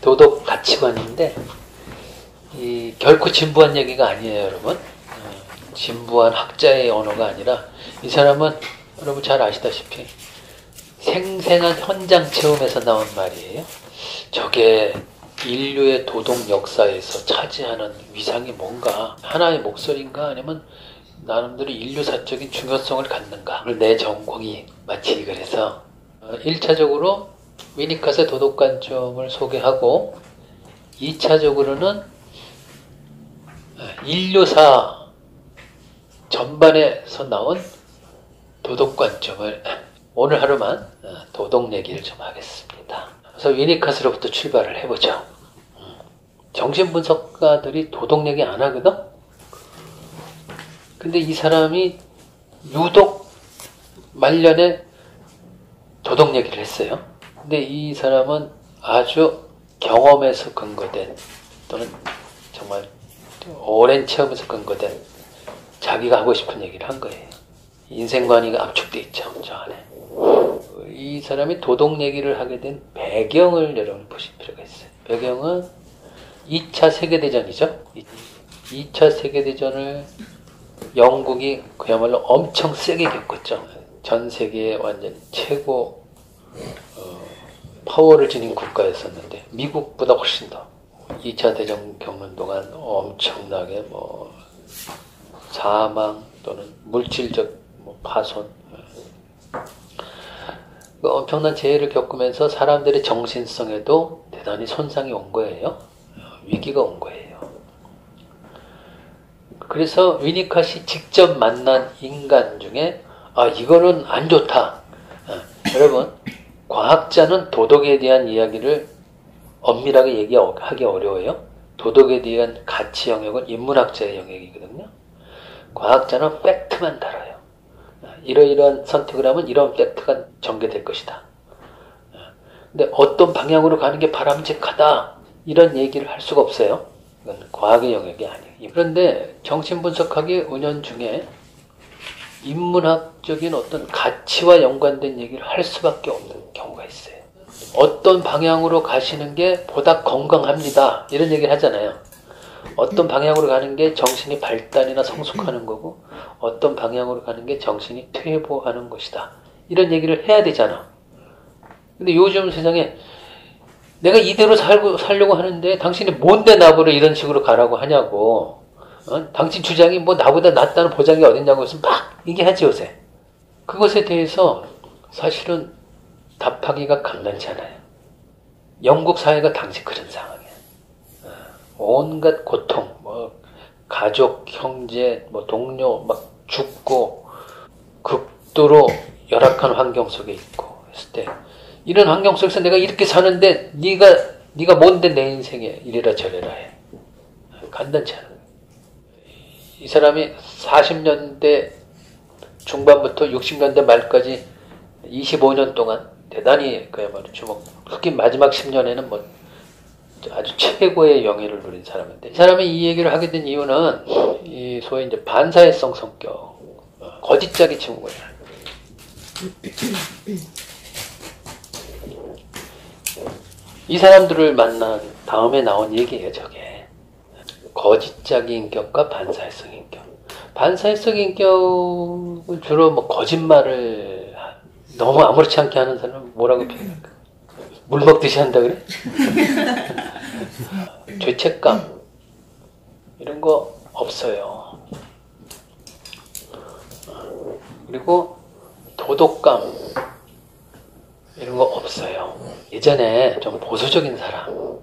도덕 가치관인데 결코 진부한 얘기가 아니에요, 여러분. 진부한 학자의 언어가 아니라 이 사람은 여러분 잘 아시다시피 생생한 현장 체험에서 나온 말이에요. 저게 인류의 도덕 역사에서 차지하는 위상이 뭔가, 하나의 목소리인가 아니면 나름대로 인류사적인 중요성을 갖는가. 내 전공이 마치 그래서 1차적으로 위니컷의 도덕관점을 소개하고 2차적으로는 인류사 전반에서 나온 도덕관점을 오늘 하루만 도덕 얘기를 좀 하겠습니다. 그래서 위니컷으로부터 출발을 해보죠. 정신분석가들이 도덕 얘기 안 하거든? 근데 이 사람이 유독 말년에 도덕 얘기를 했어요. 근데 이 사람은 아주 경험에서 근거된 또는 정말 오랜 체험에서 근거된 자기가 하고 싶은 얘기를 한 거예요. 인생관이 압축되어 있죠, 저 안에. 이 사람이 도덕 얘기를 하게 된 배경을 여러분 보실 필요가 있어요. 배경은 2차 세계대전이죠. 2차 세계대전을 영국이 그야말로 엄청 세게 겪었죠. 전 세계의 완전 최고 파워를 지닌 국가였었는데 미국보다 훨씬 더 2차 대전 겪는 동안 엄청나게 사망 또는 물질적 파손, 엄청난 재해를 겪으면서 사람들의 정신성에도 대단히 손상이 온 거예요. 위기가 온 거예요. 그래서 위니컷이 직접 만난 인간 중에 이거는 안 좋다. 여러분, 과학자는 도덕에 대한 이야기를 엄밀하게 얘기하기 어려워요. 도덕에 대한 가치 영역은 인문학자의 영역이거든요. 과학자는 팩트만 다뤄요. 이러이러한 선택을 하면 이런 팩트가 전개될 것이다. 근데 어떤 방향으로 가는 게 바람직하다, 이런 얘기를 할 수가 없어요. 이건 과학의 영역이 아니에요. 그런데 정신분석학의 은연중에 인문학적인 어떤 가치와 연관된 얘기를 할 수밖에 없는 경우가 있어요. 어떤 방향으로 가시는 게 보다 건강합니다, 이런 얘기를 하잖아요. 어떤 방향으로 가는 게 정신이 발달이나 성숙하는 거고 어떤 방향으로 가는 게 정신이 퇴보하는 것이다, 이런 얘기를 해야 되잖아. 근데 요즘 세상에 내가 이대로 살려고 하는데 당신이 뭔데 나보러 이런 식으로 가라고 하냐고, 당신 주장이 나보다 낫다는 보장이 어딨냐고 해서 막 얘기하지 요새. 그것에 대해서 사실은 답하기가 간단찮아요. 영국 사회가 당시 그런 상황이야. 온갖 고통, 가족, 형제, 네동료 막 죽고 극도로 열악한 환경 속에 있고 했을 때, 이런 환경 속에서 내가 이렇게 사는데 네가 뭔데 내 인생에 이래라 저래라 해. 간단치 않아. 이 사람이 40년대 중반부터 60년대 말까지 25년 동안 대단히 그야말로 특히 마지막 10년에는 아주 최고의 영예를 누린 사람인데, 이 사람이 이 얘기를 하게 된 이유는 이 소위 이제 반사회성 성격, 거짓자기 증후군. 이 사람들을 만난 다음에 나온 얘기예요, 저게. 거짓자기 인격과 반사회성 인격. 반사회성 인격을 주로 거짓말을 너무 아무렇지 않게 하는 사람은 뭐라고 표현할까? 물 먹듯이 한다 그래? 죄책감 이런 거 없어요. 그리고 도덕감 이런 거 없어요. 예전에 좀 보수적인 사람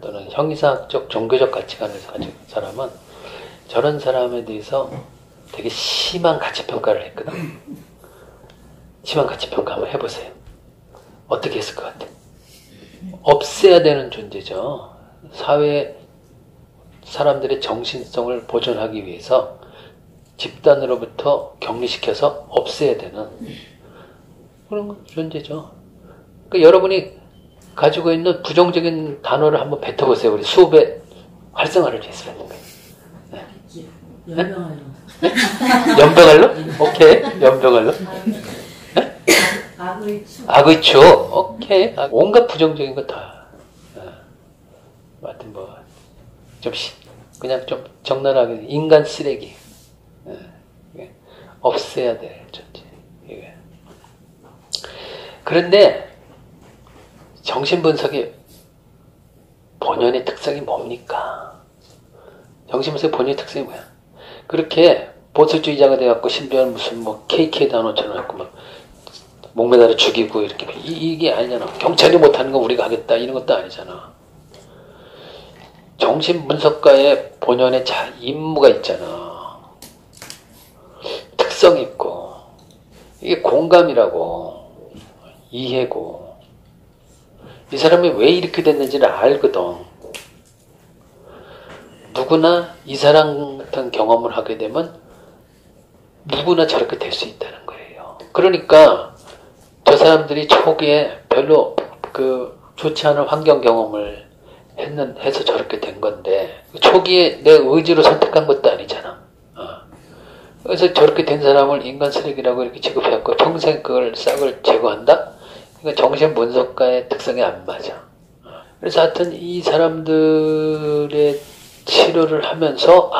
또는 형이상학적 종교적 가치관을 가진 사람은 저런 사람에 대해서 되게 심한 가치평가를 했거든. 심한 가치평가 한번 해보세요. 어떻게 했을 것 같아? 없애야 되는 존재죠. 사회 사람들의 정신성을 보존하기 위해서 집단으로부터 격리시켜서 없애야 되는 그런 존재죠. 그러니까 여러분이 가지고 있는 부정적인 단어를 한번 뱉어보세요. 우리 수업의 활성화를 위해서 뱉는 거예요. 네? 연병알로. 네? 연병알로? 오케이. 연병알로. 악의 추. 악의 추. 오케이. 온갖 부정적인 거 다. 하여튼 뭐 좀 그냥 좀 적나라하게 인간 쓰레기 없애야 될 존재. 그런데 정신분석의 본연의 특성이 뭡니까? 정신분석의 본연의 특성이 뭐야? 그렇게 보수주의자가 돼갖고 신변 무슨 뭐 KK 단어처럼 해갖고 막 목매달아 죽이고 이렇게 이게 아니잖아. 경찰이 못하는 거 우리가 하겠다 이런 것도 아니잖아. 정신분석가의 본연의 임무가 있잖아. 특성이 있고 이게 공감이라고 이해고 이 사람이 왜 이렇게 됐는지를 알거든. 누구나 이 사람 같은 경험을 하게 되면 누구나 저렇게 될 수 있다는 거예요. 그러니까 저 사람들이 초기에 별로 좋지 않은 환경 경험을 해서 저렇게 된 건데 초기에 내 의지로 선택한 것도 아니잖아. 그래서 저렇게 된 사람을 인간 쓰레기라고 이렇게 취급해갖고 평생 그걸 싹을 제거한다? 그러니까 정신분석가의 특성이 안 맞아. 그래서 하여튼 이 사람들의 치료를 하면서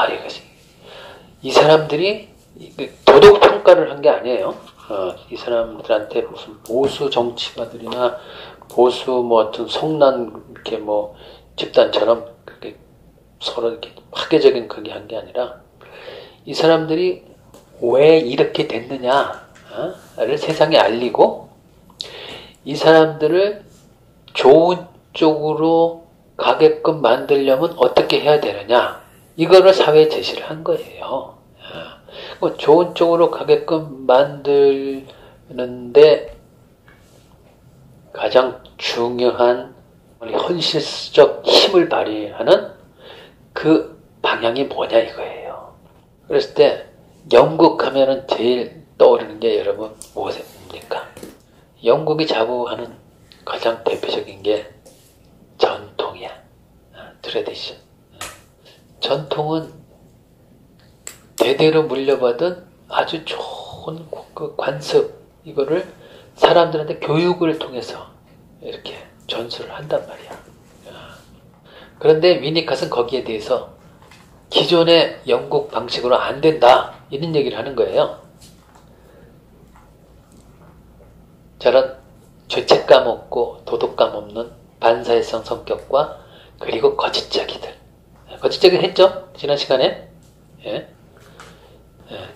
이 사람들이 도덕 평가를 한 게 아니에요. 이 사람들한테 무슨 보수 정치가들이나 보수 뭐 어떤 성난 이렇게 뭐 집단처럼 그렇게 서로 이렇게 파괴적인 그게 한 게 아니라 이 사람들이 왜 이렇게 됐느냐를 세상에 알리고 이 사람들을 좋은 쪽으로 가게끔 만들려면 어떻게 해야 되느냐 이거를 사회에 제시를 한 거예요. 좋은 쪽으로 가게끔 만드는데 가장 중요한 현실적 힘을 발휘하는 그 방향이 뭐냐 이거예요. 그랬을 때 영국 하면은 제일 떠오르는 게 여러분 무엇입니까? 영국이 자부하는 가장 대표적인 게 전통이야. 트래디션. 전통은 대대로 물려받은 아주 좋은 그 관습 이거를 사람들한테 교육을 통해서 이렇게 전수를 한단 말이야. 그런데 위니캇은 거기에 대해서 기존의 영국 방식으로 안 된다 이런 얘기를 하는 거예요. 저런 죄책감 없고 도덕감 없는 반사회성 성격과 그리고 거짓자기들. 거짓자기 했죠? 지난 시간에.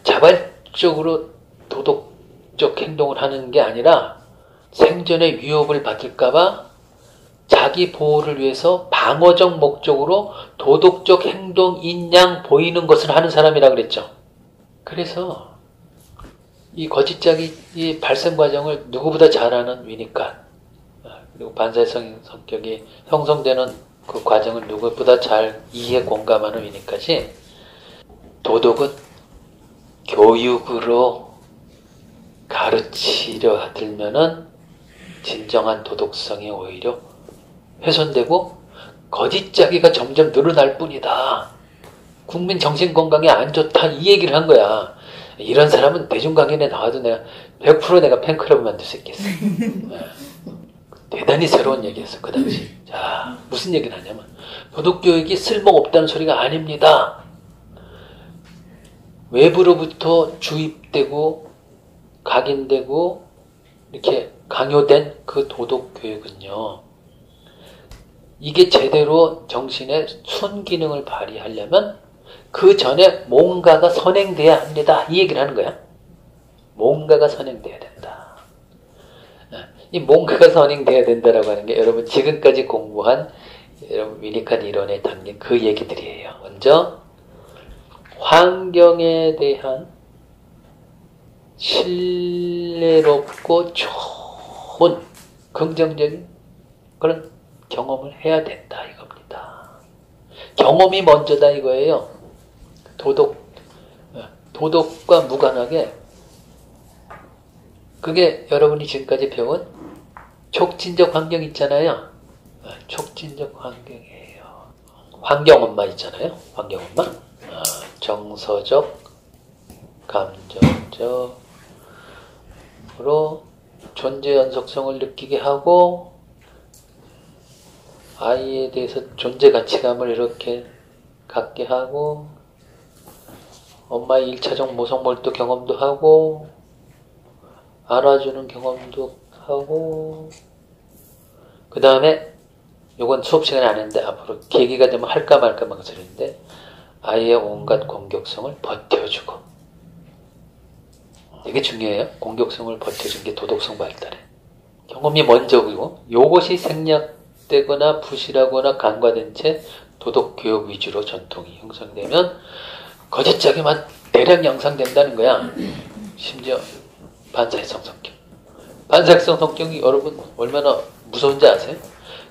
자발적으로 도덕적 행동을 하는 게 아니라 생존의 위협을 받을까봐 자기 보호를 위해서 방어적 목적으로 도덕적 행동인 양 보이는 것을 하는 사람이라고 그랬죠. 그래서 이 거짓자기 발생 과정을 누구보다 잘 아는 위니캇 그리고 반사회성 성격이 형성되는 그 과정을 누구보다 잘 이해 공감하는 위니캇이 도덕은 교육으로 가르치려 들면은 진정한 도덕성이 오히려 훼손되고 거짓자기가 점점 늘어날 뿐이다. 국민 정신건강에 안 좋다 이 얘기를 한 거야. 이런 사람은 대중강연에 나와도 내가 100% 내가 팬클럽을 만들 수 있겠어. 대단히 새로운 얘기였어 그 당시. 자 무슨 얘기를 하냐면 도덕교육이 쓸모없다는 소리가 아닙니다. 외부로부터 주입되고 각인되고 이렇게 강요된 그 도덕교육은요. 이게 제대로 정신의 순기능을 발휘하려면 그 전에 뭔가가 선행돼야 합니다. 이 얘기를 하는 거야. 뭔가가 선행돼야 된다. 이 뭔가가 선행돼야 된다라고 하는 게 여러분 지금까지 공부한 여러분 위니캇 이론에 담긴 그 얘기들이에요. 먼저 환경에 대한 신뢰롭고 좋은 긍정적인 그런 경험을 해야 된다 이겁니다. 경험이 먼저다 이거예요. 도덕과 무관하게 그게 여러분이 지금까지 배운 촉진적 환경 있잖아요. 촉진적 환경이에요. 환경엄마 있잖아요. 환경엄마. 정서적, 감정적으로 존재 연속성을 느끼게 하고 아이에 대해서 존재 가치감을 이렇게 갖게 하고 엄마의 1차적 모성몰두 경험도 하고 안아주는 경험도 하고 그 다음에 요건 수업 시간에 안 했는데 앞으로 계기가 되면 할까 말까 망설이는데 아이의 온갖 공격성을 버텨주고 이게 중요해요. 공격성을 버텨주는 게 도덕성 발달에 경험이 먼저고 요것이 생략되거나 부실하거나 간과된 채 도덕교육 위주로 전통이 형성되면 거짓짝에만 대량 양상된다는 거야. 심지어 반사회성 성격. 반사회성 성격이 여러분 얼마나 무서운지 아세요?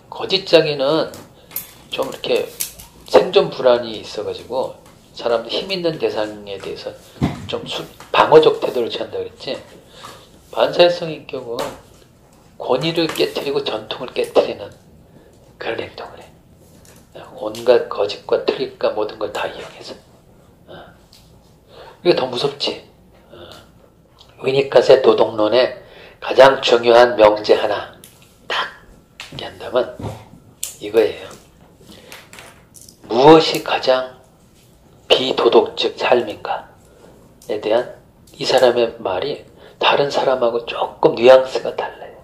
거짓짝에는 좀 이렇게 생존 불안이 있어가지고 사람들 힘 있는 대상에 대해서 좀 방어적 태도를 취한다 그랬지. 반사회성 인격은 권위를 깨트리고 전통을 깨트리는 그런 행동을 해. 온갖 거짓과 틀림과 모든 걸 다 이용해서. 이게 더 무섭지. 위니캇의 도덕론의 가장 중요한 명제 하나 딱 얘기한다면 이거예요. 무엇이 가장 비도덕적 삶인가에 대한 이 사람의 말이 다른 사람하고 조금 뉘앙스가 달라요.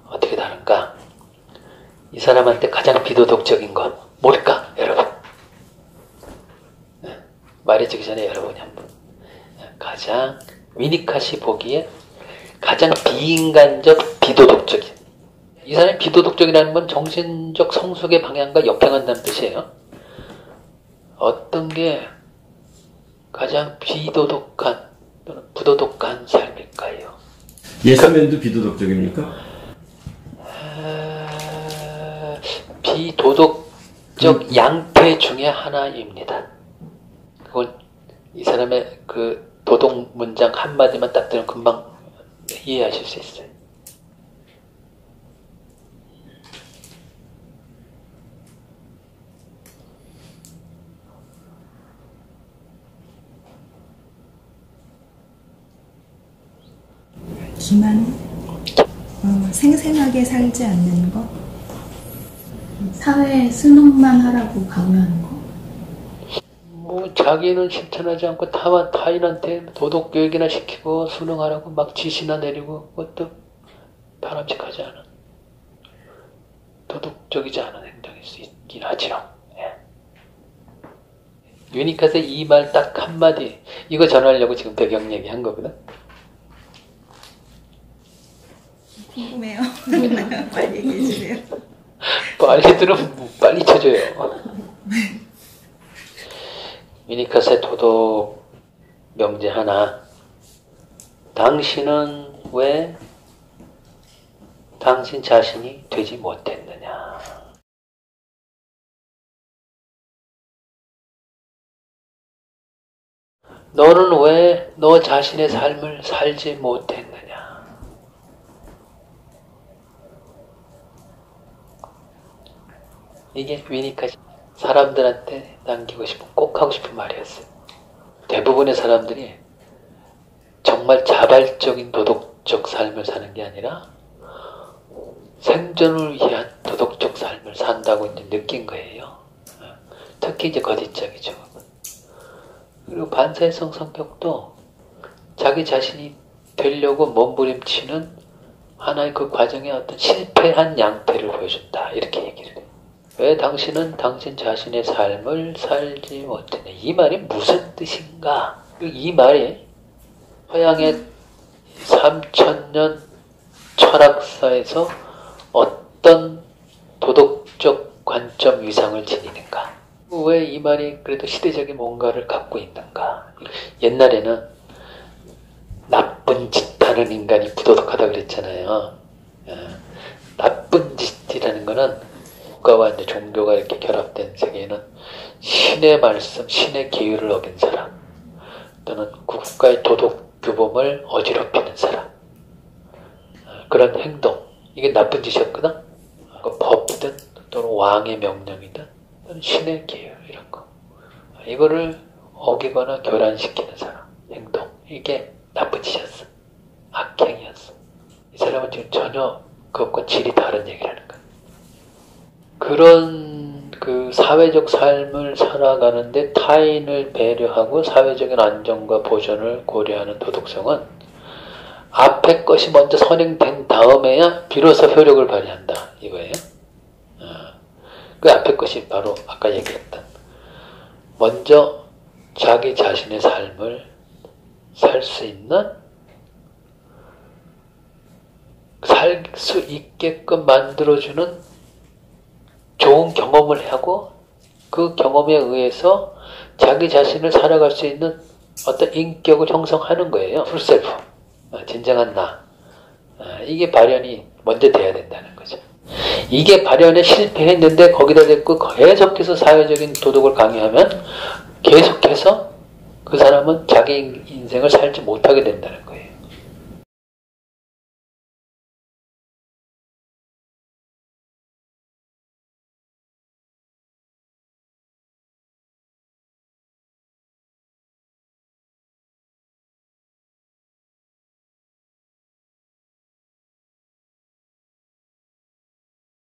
어떻게 다른가? 이 사람한테 가장 비도덕적인 건 뭘까? 여러분. 말해주기 전에 여러분이 한번 가장 위니캇이 보기에 가장 비인간적 비도덕적인 이 사람이 비도덕적이라는 건 정신적 성숙의 방향과 역행한다는 뜻이에요. 어떤 게 가장 비도덕한 또는 부도덕한 삶일까요? 예수맨도 비도덕적입니까? 비도덕적 양태 중에 하나입니다. 그건 이 사람의 그 도덕 문장 한마디만 딱 들으면 금방 이해하실 수 있어요. 기만, 생생하게 살지 않는 거, 사회에 순응만 하라고 강요하는 거. 뭐 자기는 실천하지 않고 타인한테 도덕 교육이나 시키고 순응하라고 막 지시나 내리고 그것도 바람직하지 않은 도덕적이지 않은 행동일 수 있긴 하죠. 예. 유니캇의 이 말 딱 한마디 이거 전하려고 지금 배경 얘기한 거거든. 궁금해요. 빨리 얘기해 주세요. 빨리 들으면 빨리 쳐줘요. 유니캇의 도덕 명제 하나. 당신은 왜 당신 자신이 되지 못했느냐. 너는 왜 너 자신의 삶을 살지 못했느냐. 이게 위니캇이 사람들한테 남기고 싶은 꼭 하고 싶은 말이었어요. 대부분의 사람들이 정말 자발적인 도덕적 삶을 사는 게 아니라 생존을 위한 도덕적 삶을 산다고 이제 느낀 거예요. 특히 이제 거짓짝이죠. 그리고 반사회성 성격도 자기 자신이 되려고 몸부림치는 하나의 그 과정의 어떤 실패한 양태를 보여준다. 이렇게 얘기를 해요. 왜 당신은 당신 자신의 삶을 살지 못했냐. 이 말이 무슨 뜻인가? 이 말이 서양의 3000년 철학사에서 어떤 도덕적 관점 위상을 지니는가? 왜 이 말이 그래도 시대적인 뭔가를 갖고 있는가? 옛날에는 나쁜 짓 하는 인간이 부도덕하다 그랬잖아요. 나쁜 짓이라는 거는 국가와 이제 종교가 이렇게 결합된 세계에는 신의 말씀, 신의 계율을 어긴 사람 또는 국가의 도덕 규범을 어지럽히는 사람 그런 행동 이게 나쁜 짓이었거든. 법이든 또는 왕의 명령이든 또는 신의 계율 이런 거 이거를 어기거나 교란시키는 사람 행동 이게 나쁜 짓이었어. 악행이었어. 이 사람은 지금 전혀 그것과 질이 다른 얘기를 하는 거야. 그런 그 사회적 삶을 살아가는데 타인을 배려하고 사회적인 안정과 보전을 고려하는 도덕성은 앞에 것이 먼저 선행된 다음에야 비로소 효력을 발휘한다 이거예요. 그 앞에 것이 바로 아까 얘기했던 먼저 자기 자신의 삶을 살 수 있는 살 수 있게끔 만들어주는 좋은 경험을 하고 그 경험에 의해서 자기 자신을 살아갈 수 있는 어떤 인격을 형성하는 거예요. 풀셀프, 진정한 나. 이게 발현이 먼저 돼야 된다는 거죠. 이게 발현에 실패했는데 거기다 대고 계속해서 사회적인 도덕을 강요하면 계속해서 그 사람은 자기 인생을 살지 못하게 된다는 거예요.